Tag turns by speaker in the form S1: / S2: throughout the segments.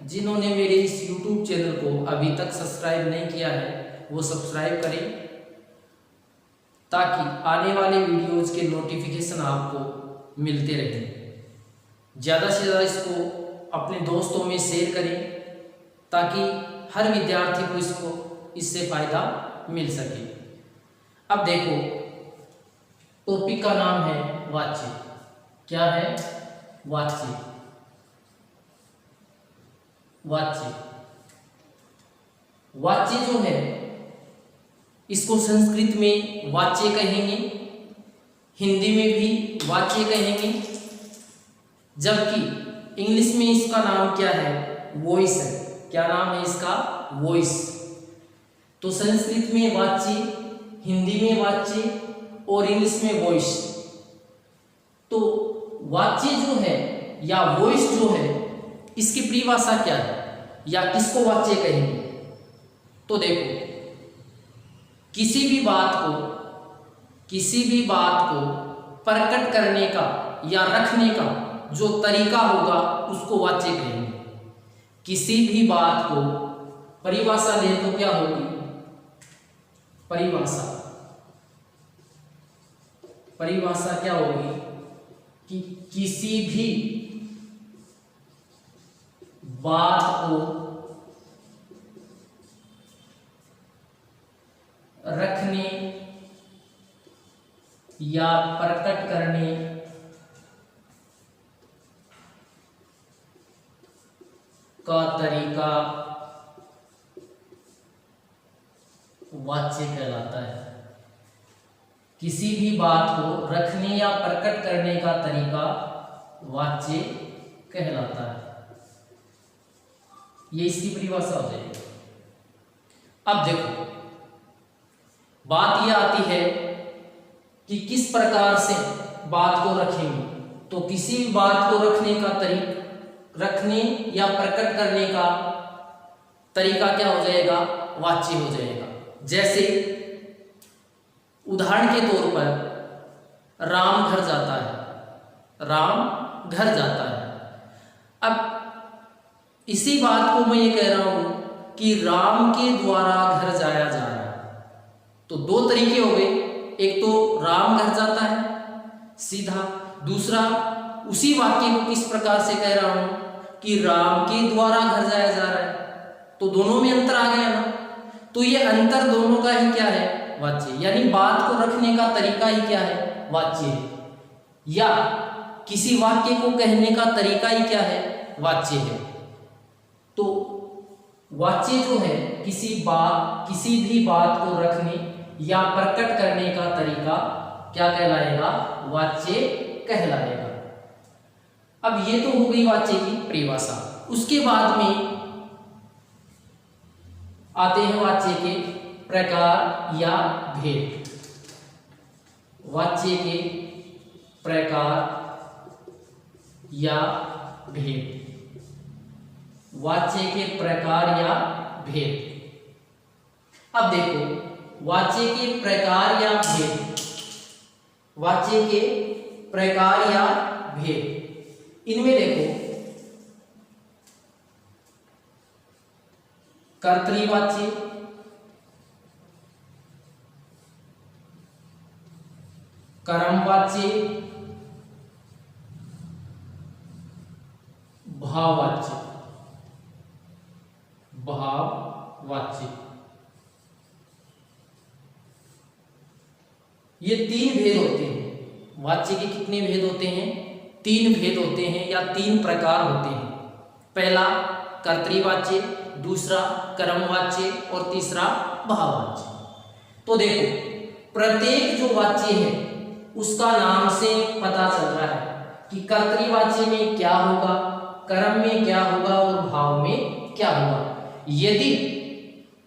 S1: जिन्होंने मेरे इस YouTube चैनल को अभी तक सब्सक्राइब नहीं किया है वो सब्सक्राइब करें, ताकि आने वाले वीडियोज़ के नोटिफिकेशन आपको मिलते रहें। ज़्यादा से ज़्यादा इसको अपने दोस्तों में शेयर करें, ताकि हर विद्यार्थी को इससे फ़ायदा मिल सके। अब देखो, टॉपिक का नाम है वाच्य। क्या है? वाच्य। वाच्य वाच्य जो है इसको संस्कृत में वाच्य कहेंगे, हिंदी में भी वाच्य कहेंगे, जबकि इंग्लिश में इसका नाम क्या है? वॉइस है। क्या नाम है इसका? वॉइस। तो संस्कृत में वाच्य, हिंदी में वाच्य और इंग्लिश में वॉइस। तो वाच्य जो है या वॉइस जो है, इसकी परिभाषा क्या है या किसको वाच्य कहेंगे? तो देखो, किसी भी बात को प्रकट करने का या रखने का जो तरीका होगा उसको वाच्य कहेंगे। किसी भी बात को परिभाषा दें तो क्या होगी? परिभाषा क्या होगी कि किसी भी बात को रखने या प्रकट करने का तरीका वाच्य कहलाता है। किसी भी बात को रखने या प्रकट करने का तरीका वाच्य कहलाता है। ये इसकी परिभाषा हो जाएगी। अब देखो, बात यह आती है कि किस प्रकार से बात को रखेंगे। तो किसी भी बात को रखने या प्रकट करने का तरीका क्या हो जाएगा? वाच्य हो जाएगा। जैसे उदाहरण के तौर पर राम घर जाता है। राम घर जाता है। अब इसी बात को मैं ये कह रहा हूं कि राम के द्वारा घर जाया जा रहा है। तो दो तरीके हो गए, एक तो राम घर जाता है सीधा, दूसरा उसी वाक्य को किस प्रकार से कह रहा हूं कि राम के द्वारा घर जाया जा रहा है। तो दोनों में अंतर आ गया ना। तो ये अंतर दोनों का ही क्या है? वाच्य। यानी बात को रखने का तरीका ही क्या है? वाच्य है। या किसी वाक्य को कहने का तरीका ही क्या है? वाच्य है। तो वाच्य जो है किसी भी बात को रखने या प्रकट करने का तरीका क्या कहलाएगा? वाच्य कहलाएगा। अब ये तो हो गई वाच्य की परिभाषा। उसके बाद में आते हैं वाच्य के प्रकार या भेद। वाच्य के प्रकार या भेद। वाच्य के प्रकार या भेद। अब देखो, वाच्य के प्रकार या भेद। वाच्य के प्रकार या भेद, इनमें देखो, कर्तृवाच्य, कर्मवाच्य, भाववाच्य। ये तीन भेद होते हैं। वाच्य के कितने भेद होते हैं? तीन भेद होते हैं या तीन प्रकार होते हैं। पहला कर्तृवाच्य, दूसरा कर्मवाच्य और तीसरा भाववाच्य। तो देखो, प्रत्येक जो वाच्य है उसका नाम से पता चल रहा है कि कर्तृवाच्य में क्या होगा, कर्म में क्या होगा और भाव में क्या होगा। यदि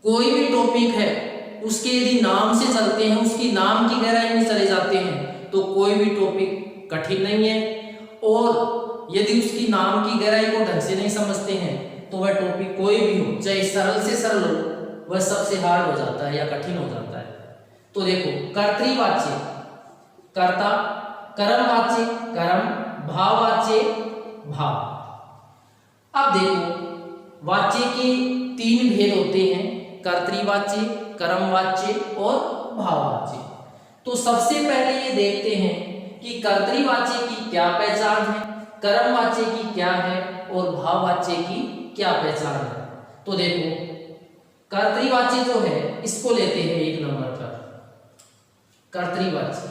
S1: कोई भी टॉपिक है उसके यदि नाम से चलते हैं, उसकी नाम की गहराई में चले जाते हैं, तो कोई भी टॉपिक कठिन नहीं है। और यदि उसकी नाम की गहराई को ढंग से नहीं समझते हैं तो वह टॉपिक कोई भी हो, चाहे सरल से सरल हो, वह सबसे हार्ड हो जाता है या कठिन हो जाता है। तो देखो, कर्तृवाच्य कर्ता, कर्मवाच्य कर्म, भाववाच्य भाव। अब देखो, वाच्य के 3 भेद होते हैं, कर्तृवाच्य, कर्मवाच्य और भाववाच्य। तो सबसे पहले ये देखते हैं कि कर्तृवाच्य की क्या पहचान है, कर्मवाच्य की क्या है और भाववाच्य की क्या पहचान है। तो देखो कर्तृवाच्य जो है इसको लेते हैं 1 नंबर पर। कर्तृवाच्य,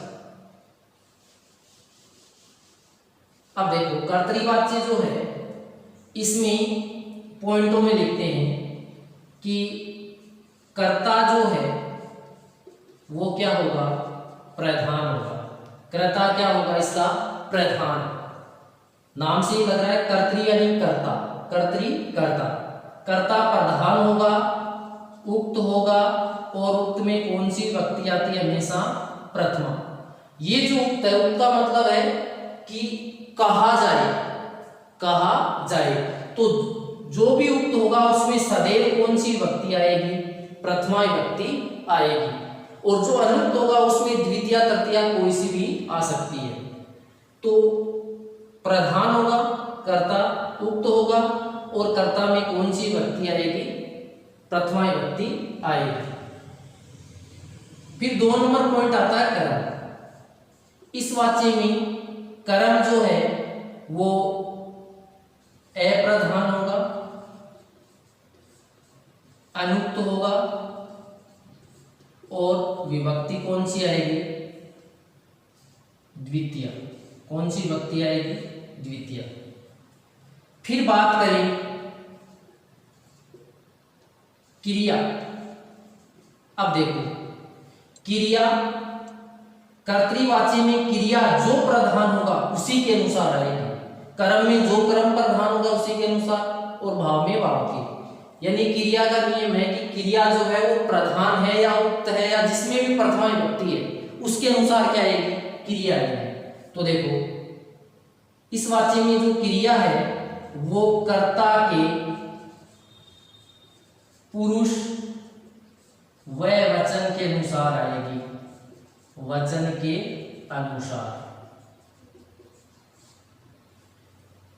S1: अब देखो कर्तृवाच्य जो है इसमें पॉइंटों में लिखते हैं कि कर्ता जो है वो क्या होगा, प्रधान होगा। कर्ता क्या होगा, इसका प्रधान। नाम से ही लग रहा है कर्तृ यानी कर्ता, कर्तृ कर्ता। कर्ता प्रधान होगा, उक्त होगा और उक्त में कौन सी विभक्ति आती है, हमेशा प्रथमा। ये जो उक्त है, उक्त का मतलब है कि कहा जाए, कहा जाए। तो जो भी उक्त होगा उसमें सदैव कौन सी विभक्ति आएगी, प्रथमा विभक्ति आएगी। और जो अनुक्त होगा उसमें द्वितीय तृतीया कोई सी भी आ सकती है। तो प्रधान होगा, कर्ता उक्त होगा और कर्ता में कौन सी विभक्ति आएगी, प्रथमा विभक्ति आएगी। फिर 2 नंबर पॉइंट आता है कर्म। इस वाक्य में कर्म जो है वो अप्रधान होगा, अनुक्त होगा और विभक्ति कौन सी आएगी, द्वितीय। कौन सी विभक्ति आएगी, द्वितीय। फिर बात करें क्रिया। अब देखो क्रिया, कर्तृवाच्य में क्रिया जो प्रधान होगा उसी के अनुसार आएगी। कर्म में जो कर्म प्रधान होगा उसी के अनुसार, और भाव में भाव के। यानी क्रिया का नियम है कि क्रिया जो है वो प्रधान है या उक्त है या जिसमें भी प्रथमा विभक्ति है उसके अनुसार क्या आएगी, क्रिया आएगी। तो देखो इस वाक्य में जो क्रिया है वो कर्ता के पुरुष व वचन के अनुसार आएगी, वचन के अनुसार।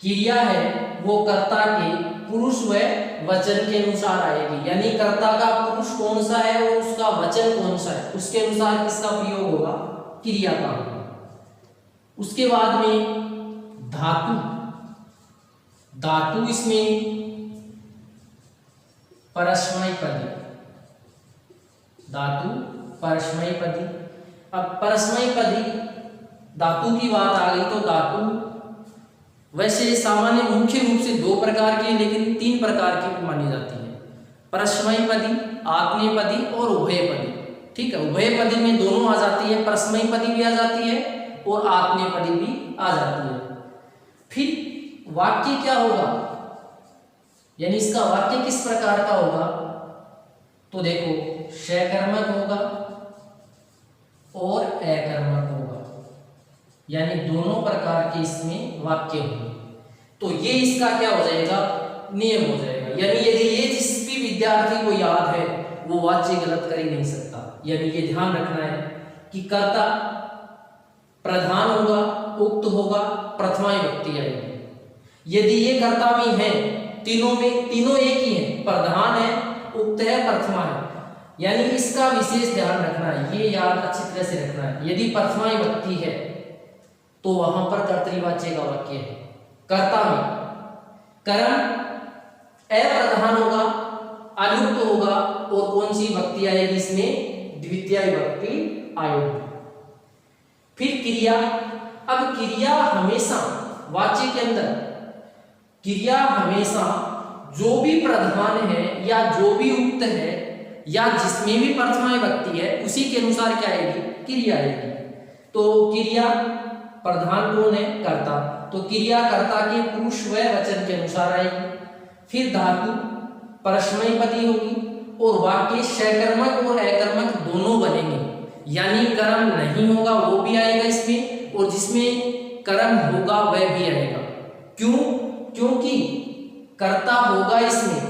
S1: क्रिया है वो कर्ता के पुरुष व वचन के अनुसार आएगी। यानी कर्ता का पुरुष कौन सा है और उसका वचन कौन सा है, उसके अनुसार किसका प्रयोग होगा, क्रिया का होगा। उसके बाद में धातु। धातु इसमें परस्मैपदी, धातु परस्मैपदी। अब परस्मैपदी धातु की बात आ गई तो धातु वैसे सामान्य मुख्य रूप से 2 प्रकार की लेकिन 3 प्रकार की मानी जाती है, परस्मैपदी, आग्नेयपदी और उभयपदी। ठीक है, उभयपदी में दोनों आ जाती है, परस्मैपदी भी आ जाती है और आग्नेयपदी भी आ जाती है। फिर वाक्य क्या होगा, यानी इसका वाक्य किस प्रकार का होगा, तो देखो सकर्मक होगा और अकर्मक होगा, यानी दोनों प्रकार के इसमें वाक्य होंगे। तो ये इसका क्या हो जाएगा, नियम हो जाएगा। यानी यदि ये जिस भी विद्यार्थी को याद है वो वाक्य गलत कर ही नहीं सकता। यानी ये ध्यान रखना है कि कर्ता प्रधान होगा, उक्त होगा, प्रथमा विभक्ति आएगी। यदि ये कर्ता में है, तीनों एक ही है, प्रधान है, उक्त है, प्रथमा है, यानी इसका विशेष ध्यान रखना है, ये याद अच्छी तरह से रखना है। यदि प्रथमा विभक्ति है तो वहां पर कर्तृवाच्य का वाक्य है। कर्ता में कर्म अप्रधान होगा, अनुक्त होगा और कौन सी विभक्ति आएगी, इसमें द्वितीय विभक्ति आएगी। फिर क्रिया। अब क्रिया हमेशा वाक्य के अंदर, क्रिया हमेशा जो भी प्रधान है या जो भी उक्त है या जिसमें भी प्रथमा विभक्ति है उसी के अनुसार क्या आएगी, क्रिया आएगी। तो क्रिया प्रधान कौन है, कर्ता, तो क्रिया कर्ता के पुरुष व वचन के अनुसार आएगी। फिर धातु परस्मैपदी होगी और वाक्य सकर्मक और अकर्मक दोनों बनेंगे। यानी कर्म नहीं होगा वो भी आएगा इसमें और जिसमें कर्म होगा वह भी आएगा। क्यों, क्योंकि कर्ता होगा इसमें,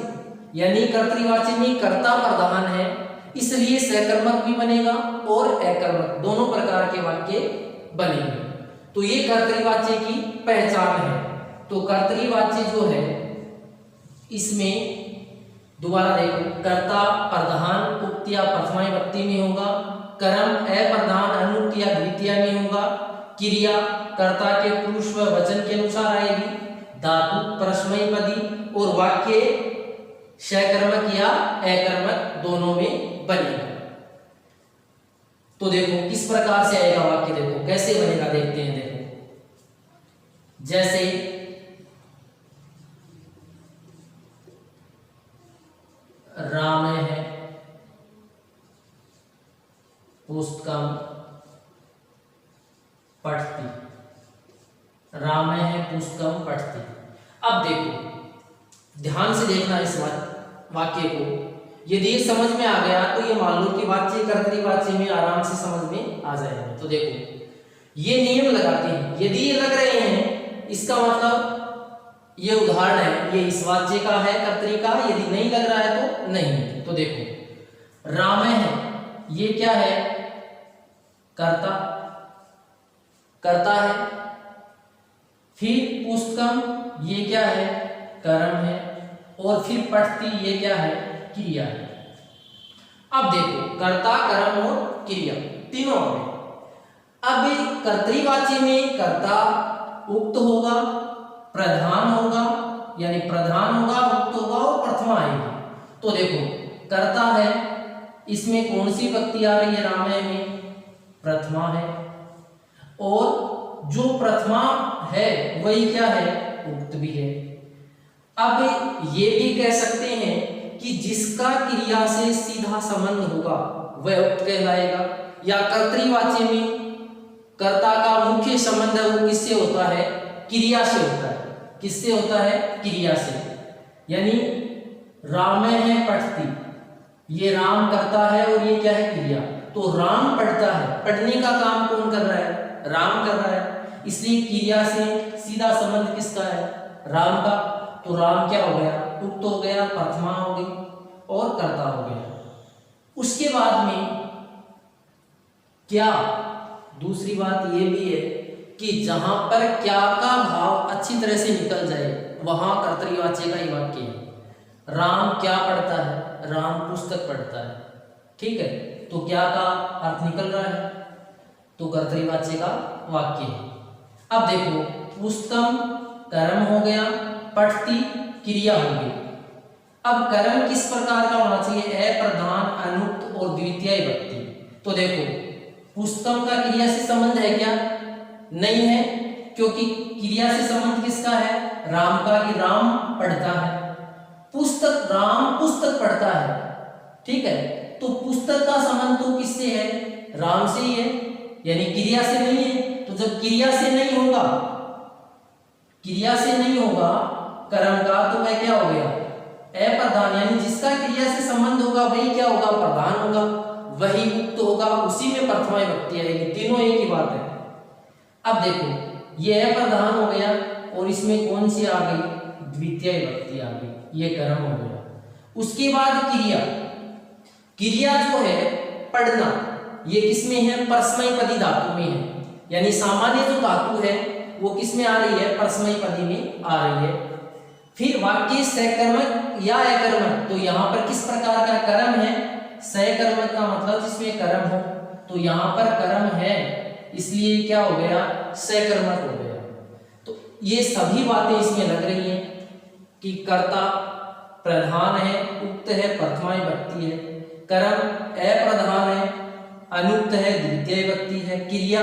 S1: यानी कर्तृवाच्य में कर्ता प्रधान है, इसलिए सकर्मक भी बनेगा और अकर्मक दोनों प्रकार के वाक्य बनेंगे। तो ये कर्तृवाच्य की पहचान है। तो कर्तृवाच्य जो है इसमें दोबारा देखो, कर्ता प्रधान उक्त या प्रथमा विभक्ति में होगा, कर्म अप्रधान अनुक्त या द्वितीय में होगा, क्रिया कर्ता के पुरुष व वचन के अनुसार आएगी, धातु परस्मैपदी और वाक्य सकर्मक या अकर्मक दोनों में बनेगा। तो देखो किस प्रकार से आएगा वाक्य, देखो कैसे बनेगा, देखते हैं। देखो जैसे राम है पुस्तकम पठती, राम है पुस्तकम पठती। अब देखो ध्यान से देखना इस वाक्य को, यदि ये समझ में आ गया तो ये मान लो कि वाच्य कर्तृवाच्य में आराम से समझ में आ जाएगा। तो देखो ये नियम लगाते हैं, यदि ये लग रहे हैं इसका मतलब ये उदाहरण है, ये इस वाच्य का है कर्तरी का, यदि नहीं लग रहा है तो नहीं। तो देखो राम है ये क्या है, कर्ता, कर्ता है, फिर पुस्तकम ये क्या है, कर्म है, और फिर पठती ये क्या है, क्रिया है। अब देखो कर्ता कर्म और क्रिया तीनों में, अब कर्तृवाच्य में कर्ता उक्त होगा, प्रधान होगा यानी प्रधान होगा, उक्त होगा और प्रथमा आएगी। तो देखो कर्ता है, इसमें कौन सी विभक्ति आ रही है, रामय में प्रथमा है, और जो प्रथमा है वही क्या है, उक्त भी है। अब ये भी कह सकते हैं कि जिसका क्रिया से सीधा संबंध होगा वह उक्त कहलाएगा, या कर्तृवाच्य में कर्ता का मुख्य संबंध है वो किससे होता है, क्रिया से होता है। किससे होता है, क्रिया से। यानी राम है पठती, ये राम करता है और ये क्या है, क्रिया। तो राम पढ़ता है, पढ़ने का काम कौन कर रहा है, राम कर रहा है, इसलिए क्रिया से सीधा संबंध किसका है, राम का। तो राम क्या हो गया, उक्त हो गया, प्रथमा हो गई और कर्ता हो गया। उसके बाद में क्या, दूसरी बात ये भी है कि जहां पर क्या का भाव अच्छी तरह से निकल जाए वहां कर्तृवाच्य का ही वाक्य है। राम क्या पढ़ता है, राम पुस्तक पढ़ता है, ठीक है, तो क्या का अर्थ निकल रहा है, तो कर्तृवाच्य का वाक्य है। अब देखो पुस्तकम कर्म हो गया, पठती क्रिया हो गई। अब कर्म किस प्रकार का होना चाहिए, अप्रधान अनुक्त और द्वितीय विभक्ति। तो देखो पुस्तकम का क्रिया से संबंध है क्या, नहीं है, क्योंकि क्रिया से संबंध किसका है, राम का, कि राम पढ़ता है। पुस्तक, राम पुस्तक पढ़ता है, ठीक है, तो पुस्तक का संबंध तो किससे है, राम से ही है, यानी क्रिया से नहीं है। तो जब क्रिया से नहीं होगा, क्रिया से नहीं होगा कर्म का, तो वह क्या हो गया, अप्रधान, यानी जिसका क्रिया से संबंध होगा वही क्या होगा, प्रधान होगा, वही उक्त होगा, उसी में प्रथमा विभक्ति आएगी। तीनों एक ही बात है। अब देखो ये अप्रधान हो गया और इसमें कौन सी आ गई, द्वितीय विभक्ति आ गई, ये कर्म हो गया। उसके बाद क्रिया, क्रिया जो है पढ़ना, ये किसमें है, परस्मैपदी धातु में है, यानी सामान्य जो धातु है वो किसमें आ रही है, परस्मैपदी में आ रही है। फिर वाक्य सकर्मक या अकर्मक, तो यहाँ पर किस प्रकार का कर्म है, सकर्मक का मतलब जिसमें कर्म हो, तो यहाँ पर कर्म है इसलिए क्या हो गया, सकर्मक हो गया। तो ये सभी बातें इसमें लग रही हैं कि कर्ता प्रधान है, उक्त है, प्रथमा विभक्ति है, कर्म अप्रधान है, अनुक्त है, द्वितीय विभक्ति है, क्रिया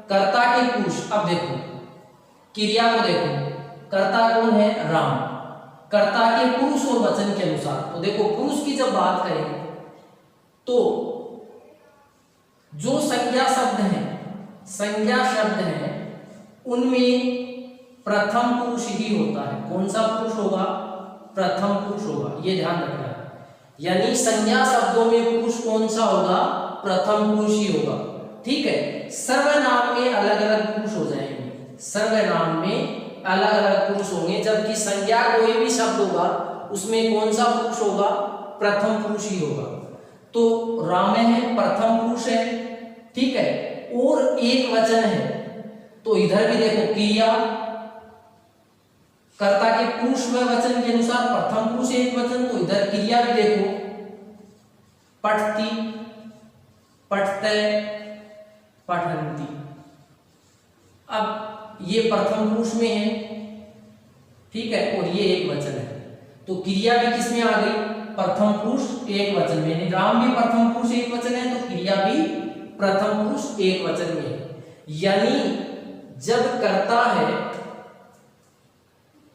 S1: कर्ता के पुरुष। अब देखो क्रिया को देखो, कर्ता कौन है, राम, कर्ता के पुरुष और वचन के अनुसार। तो देखो पुरुष की जब बात करें तो जो संज्ञा शब्द हैं, संज्ञा शब्द हैं उनमें प्रथम पुरुष ही होता है। कौन सा पुरुष होगा, प्रथम पुरुष होगा, ये ध्यान रखना है। यानी संज्ञा शब्दों में पुरुष कौन सा होगा, प्रथम पुरुष ही होगा, ठीक है। सर्वनाम में अलग अलग पुरुष हो जाएंगे, सर्वनाम में अलग अलग पुरुष होंगे, जबकि संज्ञा कोई भी शब्द होगा उसमें कौन सा पुरुष होगा, प्रथम पुरुष ही होगा। तो राम है प्रथम पुरुष है, ठीक है, और एक वचन है। तो इधर भी देखो क्रिया कर्ता के पुरुष व वचन के अनुसार प्रथम पुरुष एक वचन, तो इधर क्रिया भी देखो, पठती, पठते, पठन्ति। अब ये प्रथम पुरुष में है, ठीक है, और ये एक वचन है, तो क्रिया भी किस में आ गई, प्रथम पुरुष एक वचन में, यानी राम भी प्रथम पुरुष एक वचन है, तो क्रिया भी प्रथम पुरुष एक वचन में है। यानी जब कर्ता है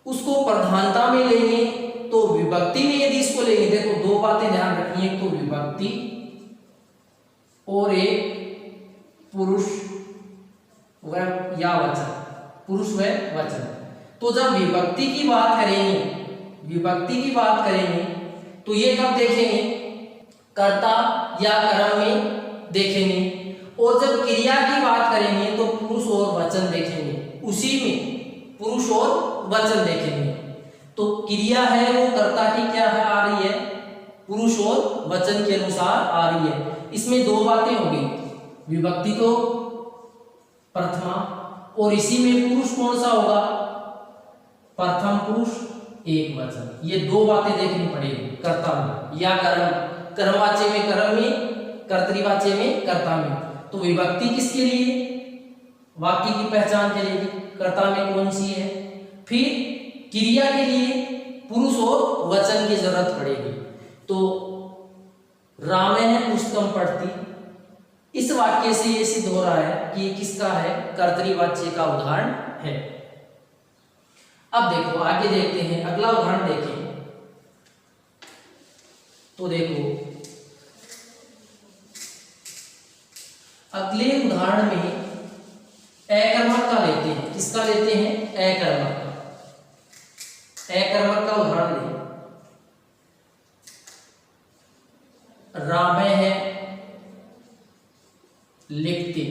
S1: उसको प्रधानता में लेंगे तो विभक्ति में यदि इसको लेंगे, देखो दो बातें ध्यान रखनी है, तो विभक्ति और एक पुरुष व या वचन, पुरुष व वचन। तो जब विभक्ति की बात करेंगे, विभक्ति की बात करेंगे तो ये कब देखेंगे, कर्ता या कर्म में देखेंगे, और जब क्रिया की बात करेंगे तो पुरुष और वचन देखेंगे, उसी में पुरुष और वचन देखेंगे। तो क्रिया है वो कर्ता की क्या है, आ रही है, पुरुष और वचन के अनुसार आ रही है। इसमें दो बातें हो गई, विभक्ति तो प्रथमा, और इसी में पुरुष कौन सा होगा, प्रथम पुरुष एक वचन। ये दो बातें देखनी पड़ेगी कर्ता में या कर्म, कर्मवाच्य में कर्म में, कर्तृवाच्य में कर्ता में। तो विभक्ति किसके लिए, वाक्य की पहचान के लिए कर्ता में कौन सी है, फिर क्रिया के लिए पुरुष और वचन की जरूरत पड़ेगी। तो राम है पुस्तकम पढ़ती, इस वाक्य से ये सिद्ध हो रहा है कि किसका है, कर्तृवाच्य का उदाहरण है। अब देखो आगे देखते हैं, अगला उदाहरण देखें, तो देखो अगले उदाहरण में अकर्मक का लेते हैं, किसका लेते हैं, अकर्मक का, अकर्मक का उदाहरण लें। रामे है लिखती,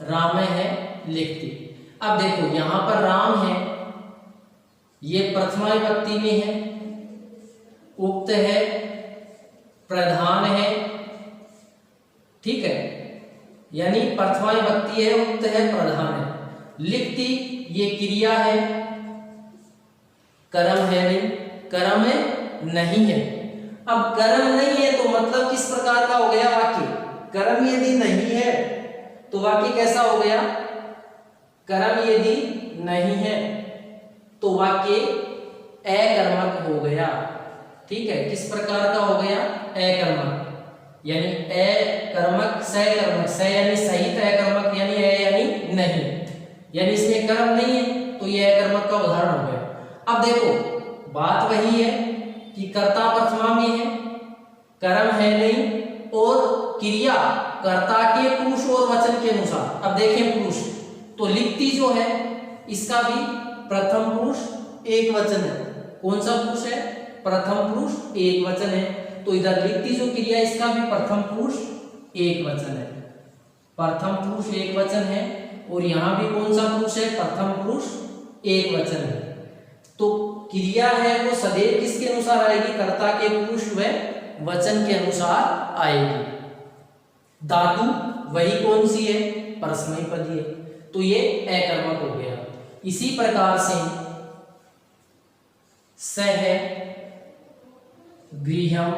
S1: रामे है लिखती। अब देखो यहां पर राम है, ये प्रथमा विभक्ति में है, उक्त है, प्रधान है, ठीक है, यानी प्रथमा विभक्ति है, उक्त है, प्रधान है। लिखती ये क्रिया है, कर्म है नहीं, कर्म है नहीं है। अब कर्म नहीं है तो मतलब किस प्रकार का हो गया वाक्य, कर्म यदि नहीं है तो वाक्य कैसा हो गया, कर्म यदि नहीं है तो वाक्य अकर्मक हो गया, ठीक है, किस प्रकार का हो गया, अकर्मक, यानी अकर्मक सकर्मक, स यानी सहित, अकर्मक यानी यानी नहीं, यानी इसमें कर्म नहीं है तो ये अकर्मक का उदाहरण हो गया। अब देखो बात वही है कि कर्ता प्रथमा में है, कर्म है नहीं, और क्रिया कर्ता के पुरुष और वचन के अनुसार। अब देखें पुरुष, तो लिखती जो है इसका भी प्रथम पुरुष एक वचन है, कौन सा पुरुष है, प्रथम पुरुष एक वचन है, तो इधर लिखती जो क्रिया इसका भी प्रथम पुरुष एक वचन है, प्रथम पुरुष एक वचन है, और यहां भी कौन सा पुरुष है, प्रथम पुरुष एक वचन है। तो क्रिया है वो सदैव किसके अनुसार आएगी, कर्ता के पुरुष व वचन के अनुसार आएगी। धातु वही कौन सी है, परस्मैपदी है, तो ये अकर्मक हो गया। इसी प्रकार से स है गृहम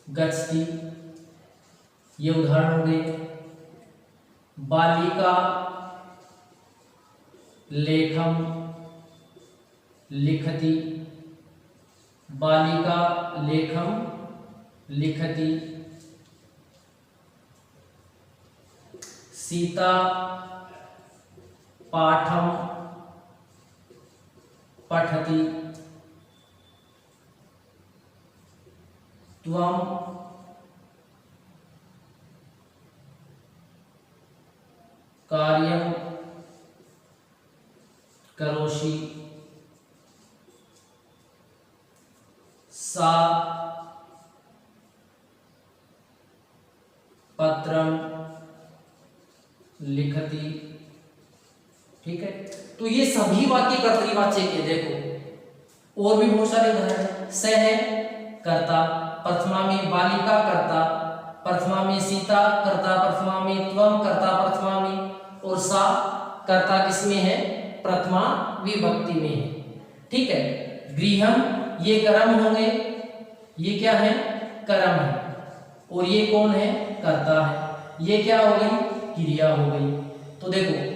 S1: गच्छति, ये उदाहरण हो गए। बालिका लेखम लिखति, बालिका लेखम लिखति। सीता पाठम पठति, त्वं कार्यं करोषि, सा पत्रं लिखति, ठीक है। तो ये सभी वाक्य कर्तृवाच्य के, देखो और भी बहुत सारे उदाहरण हैं। स है कर्ता, प्रथमा में बालिका कर्ता, प्रथमा में सीता कर्ता, प्रथमा में त्वं कर्ता, प्रथमा में, और सा कर्ता किसमें है, प्रथमा विभक्ति में है। ठीक है, गृहम ये कर्म होंगे, ये क्या है, कर्म है, और ये कौन है, कर्ता है। ये क्या हो गई, क्रिया हो गई। तो देखो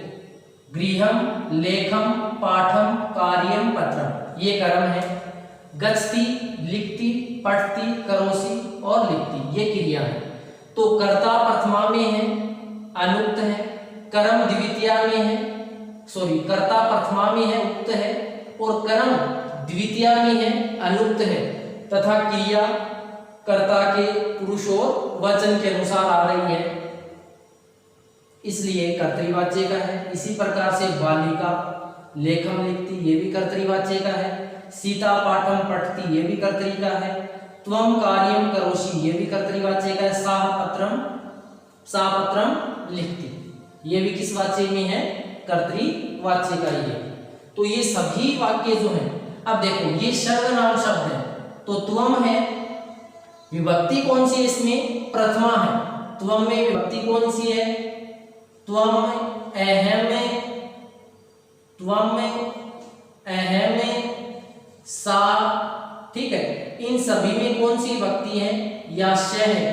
S1: गृहम, लेखम, पाठम, कार्यम, पत्रम ये कर्म है। गच्छति लिखती, पठती, करोसि और लिखती ये क्रिया है। तो कर्ता प्रथमा में है, अनुक्त है, कर्म द्वितीया में है, कर्ता प्रथमा में है, उक्त है, और कर्म द्वितीया में है, अनुक्त है, तथा क्रिया कर्ता के पुरुष और वचन के अनुसार आ रही है, इसलिए कर्तृवाच्य का है। इसी प्रकार से बालिका लेखम लिखती ये भी कर्तृवाच्य का है। सीता पाठम पठती ये भी कर्तरी का है। त्वम कार्यम करोषि ये भी कर्तृवाच्य का है। सा पत्रम लिखती ये भी किस वाच्य में है, कर्तृवाच्य का ही है। तो ये सभी वाक्य जो हैं, अब देखो ये सर्वनाम शब्द है, तो त्वम है, विभक्ति कौन सी है इसमें, प्रथमा है। त्वम में विभक्ति कौन सी है, त्वम में, अहम में, त्वम में, अहम में, सा। ठीक है, इन सभी में कौन सी विभक्ति है, या श है,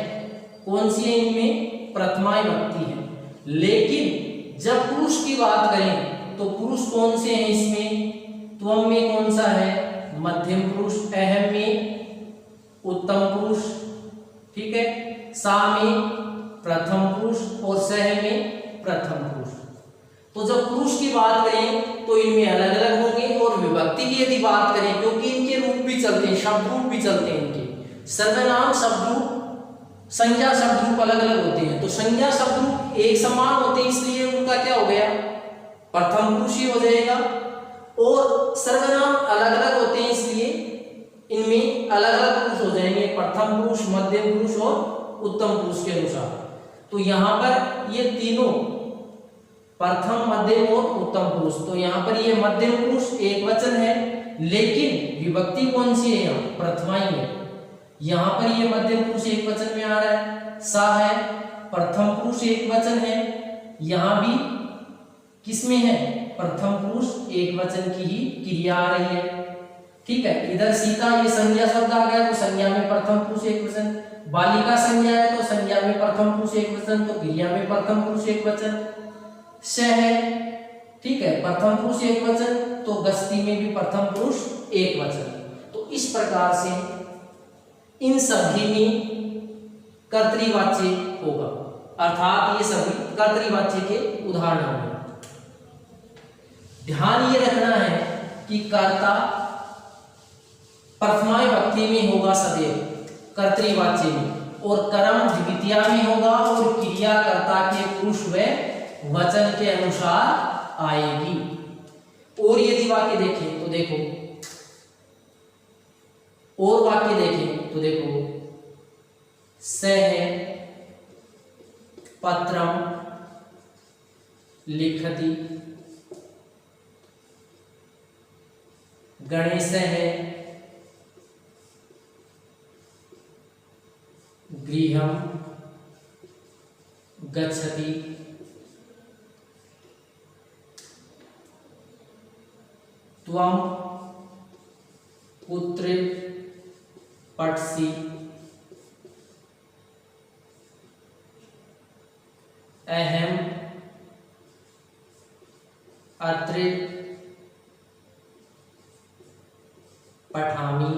S1: कौन सी है, इनमें प्रथमा विभक्ति है। लेकिन जब पुरुष की बात करें तो पुरुष कौन से हैं इसमें, त्वम में कौन सा है, मध्यम पुरुष, अहम में उत्तम पुरुष, ठीक है, सा में प्रथम पुरुष और सह में प्रथम पुरुष। तो जब पुरुष की बात करें तो इनमें अलग अलग होंगे, और विभक्ति की यदि बात करें, क्योंकि इनके रूप भी चलते हैं, शब्द रूप भी चलते हैं इनके, सर्वनाम शब्द रूप, संज्ञा शब्द रूप अलग अलग होते हैं। तो संज्ञा शब्द रूप एक समान होते हैं, इसलिए उनका क्या हो गया, प्रथम पुरुष ही हो जाएगा, और सर्वनाम अलग अलग होते हैं, इसलिए इनमें अलग अलग पुरुष हो जाएंगे, प्रथम पुरुष, मध्यम पुरुष और उत्तम पुरुष के अनुसार। तो यहाँ पर ये तीनों प्रथम, मध्यम और उत्तम पुरुष, तो यहाँ पर ये मध्यम पुरुष एक वचन है, लेकिन विभक्ति कौन सी है, यहाँ प्रथमा ही है। यहाँ पर ये मध्यम पुरुष एक वचन में आ रहा है, सा है, प्रथम पुरुष एक वचन है, यहाँ भी किसमें है, प्रथम पुरुष एक वचन की ही क्रिया आ रही है। ठीक है, इधर सीता ये संज्ञा शब्द आ गया, तो संज्ञा में प्रथम पुरुष एक वचन, बालिका संज्ञा है तो संज्ञा में प्रथम पुरुष एक वचन, तो क्रिया में प्रथम पुरुष एक वचन। श है, ठीक है, प्रथम पुरुष एक वचन, तो गस्ती में भी प्रथम पुरुष एक वचन। तो इस प्रकार से इन सभी में कर्तृवाच्य होगा, अर्थात ये सभी कर्तृवाच्य के उदाहरण होंगे। ध्यान ये रखना है कि कर्ता प्रथमा विभक्ति में होगा सदैव कर्तृवाच्य में, और कर्म द्वितीया में होगा, और क्रिया कर्ता के पुरुष व वचन के अनुसार आएगी। और यदि वाक्य देखें तो देखो, और वाक्य देखें तो देखो, सह पत्रम लिखति, गणेश है, गृहम गच्छति, त्वं पुत्र पठसि, अहम अत्र पठामि,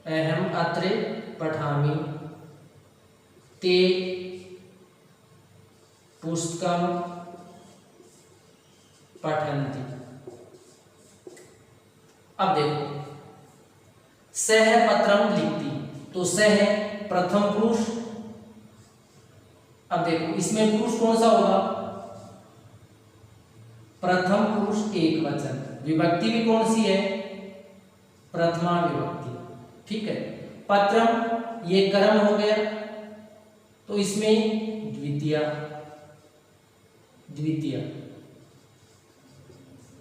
S1: अहम अत्र पठामि, ते पुस्तकं पठन्ति। अब देखो, सह पत्रम लिखती, तो सह प्रथम पुरुष। अब देखो इसमें पुरुष कौन सा होगा, प्रथम पुरुष एक वचन, विभक्ति भी कौन सी है, प्रथमा विभक्ति। ठीक है, पत्रम ये कर्म हो गया, तो इसमें द्वितीया, द्वितीया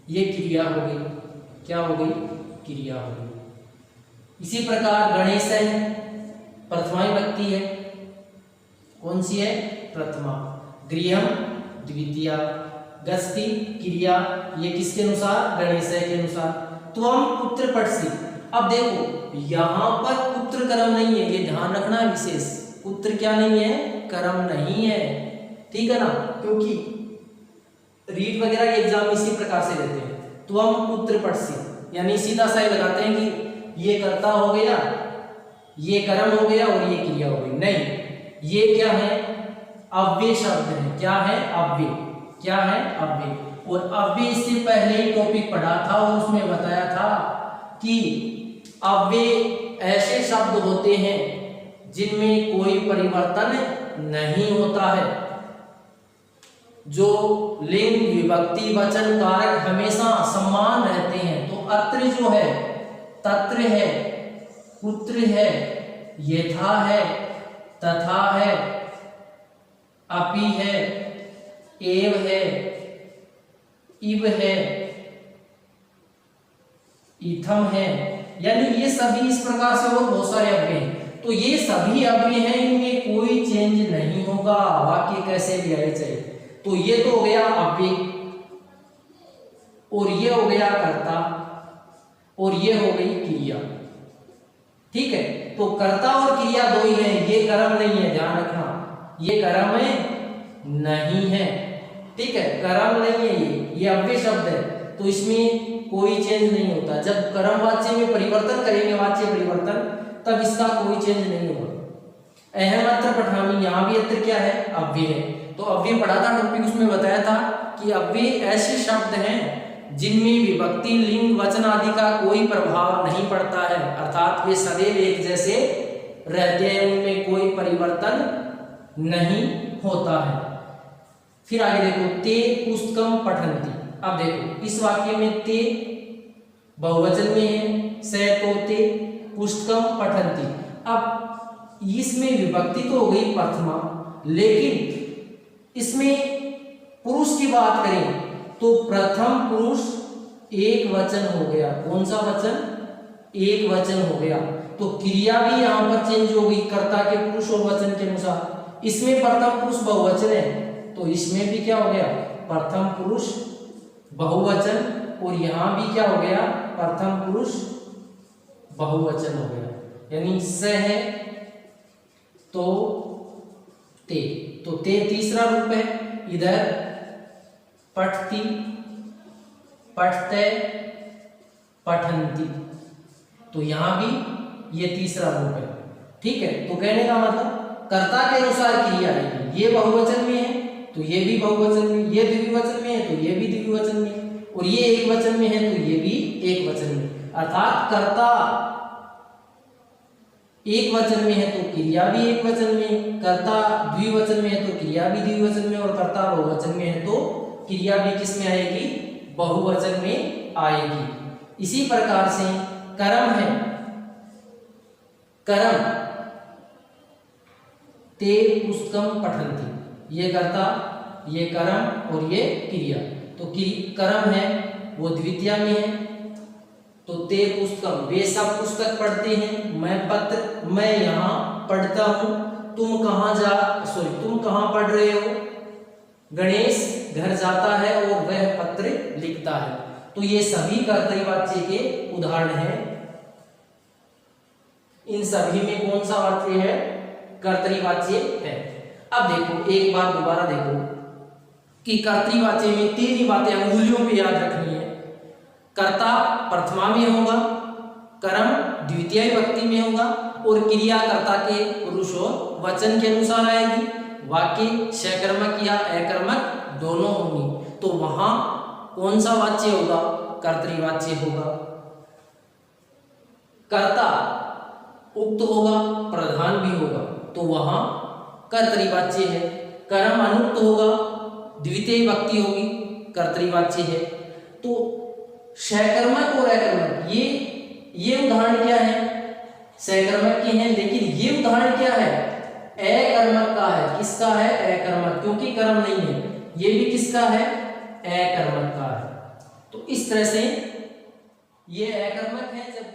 S1: ये क्रिया हो गई, क्या हो गई, क्रिया हो गई। इसी प्रकार गणेश है, प्रथमा विभक्ति है, कौन सी है, प्रथमा। गृहम द्वितीया, गस्ती क्रिया, ये किसके अनुसार? गणेशय के अनुसार। त्वम पुत्र पठसि। अब देखो यहाँ पर पुत्र कर्म नहीं है, ये ध्यान रखना है विशेष। पुत्र क्या नहीं है? कर्म नहीं है, ठीक है ना, क्योंकि रीट वगैरह के एग्जाम इसी प्रकार से लेते हैं। त्वम पुत्र पठसि यानी सीधा सा लगाते हैं कि ये कर्ता हो गया, ये कर्म हो गया और ये क्रिया हो गई। नहीं, ये क्या है? अव्यय शब्द है। क्या है? अव्यय। क्या है? अव्यय। और अव्यय इससे पहले ही टॉपिक पढ़ा था और उसमें बताया था कि अव्यय ऐसे शब्द होते हैं जिनमें कोई परिवर्तन नहीं होता है, जो लिंग विभक्ति वचन कारक हमेशा समान रहते हैं। तो अत्र जो है, तत्र है, पुत्र है, यथा है, तथा है, अपि है, एव है, इव है, इथम है, यानी ये सभी इस प्रकार से और बहुत सारे अव्यय हैं। तो ये सभी अव्यय हैं, इनमें कोई चेंज नहीं होगा, वाक्य कैसे भी आए चाहिए। तो ये तो हो गया अव्यय, और ये हो गया कर्ता, और ये हो गई क्रिया, ठीक है। तो कर्ता और क्रिया दो ही है, ये कर्म नहीं है, ध्यान रखना, ये कर्म नहीं है, ठीक है, कर्म नहीं है, ये अव्यय शब्द है। तो इसमें कोई चेंज नहीं होता। जब कर्म वाच्य में परिवर्तन करेंगे, वाच्य परिवर्तन, तब इसका कोई चेंज नहीं होगा। अहम अत्र पठामि, यहाँ भी अत्र क्या है? अव्यय है। तो अव्यय पढ़ा था टॉपिक, उसमें बताया था कि अव्यय ऐसे शब्द हैं जिनमें विभक्ति लिंग वचन आदि का कोई प्रभाव नहीं पड़ता है, अर्थात वे सदैव एक जैसे रहते हैं, उनमें कोई परिवर्तन नहीं होता है। फिर आगे देखो, ते पुस्तकम पठन्ति। अब देखो इस वाक्य में ते बहुवचन में है, से तो ते, पुस्तकम पठन्ति। अब इसमें विभक्ति तो हो गई प्रथमा, लेकिन इसमें पुरुष की बात करें तो प्रथम पुरुष एक वचन हो गया। कौन सा वचन? एक वचन हो गया। तो क्रिया भी यहां पर चेंज हो गई कर्ता के पुरुष और वचन के अनुसार। इसमें प्रथम पुरुष बहुवचन है, तो इसमें भी क्या हो गया? प्रथम पुरुष बहुवचन, और यहां भी क्या हो गया? प्रथम पुरुष बहुवचन हो गया। यानी स है तो ते, तो ते तीसरा रूप है। इधर पठति, पठते, पठन्ति, तो यहां भी ये तीसरा रूप है, ठीक है। तो कहने का मतलब कर्ता के अनुसार क्रिया आएगी। ये बहुवचन में है तो ये भी बहुवचन में, ये द्विवचन में है तो ये भी द्विवचन में, और ये एक वचन में है तो ये भी एक वचन में। अर्थात कर्ता एक वचन में है तो क्रिया भी एक वचन में, कर्ता द्विवचन में है तो क्रिया भी द्विवचन में, और कर्ता बहुवचन में है तो क्रिया भी किस में आएगी? बहुवचन में आएगी। इसी प्रकार से कर्म है, कर्म ते पुस्तकम पठन्ति, ये कर्ता, ये कर्म और ये क्रिया। तो कर्म है वो द्वितीया में है, तो ते पुस्तकम, वे सब पुस्तक पढ़ते हैं, मैं यहाँ पढ़ता हूँ, तुम कहाँ पढ़ रहे हो? गणेश घर जाता है और वह पत्र लिखता है। तो ये सभी कर्तरीवाच्य के उदाहरण हैं। इन सभी में कौन सा वाच्य है? कर्तरीवाच्य है। अब देखो एक बार दोबारा देखो कि कर्तरीवाच्य में 3 बातें अंगुलियों पे याद रखनी है। कर्ता प्रथमा में होगा, कर्म द्वितीय विभक्ति में होगा, और क्रिया कर्ता के पुरुष और वचन के अनुसार आएगी। वाक्य सकर्मक या अकर्मक दोनों होंगी। तो वहां कौन सा वाच्य होगा? कर्तरीवाच्य होगा। कर्ता उक्त होगा, प्रधान भी होगा, तो वहां कर्तरीवाच्य है। कर्म अनुक्त होगा, द्वितीय विभक्ति होगी, कर्तरीवाच्य है। तो सकर्मक और अकर्मक ये उदाहरण क्या है? सकर्मक के हैं, लेकिन ये उदाहरण क्या है? अकर्मक का है। किसका है? अकर्मक, क्योंकि कर्म नहीं है। ये भी किसका है? अकर्मक का है। तो इस तरह से ये अकर्मक है जब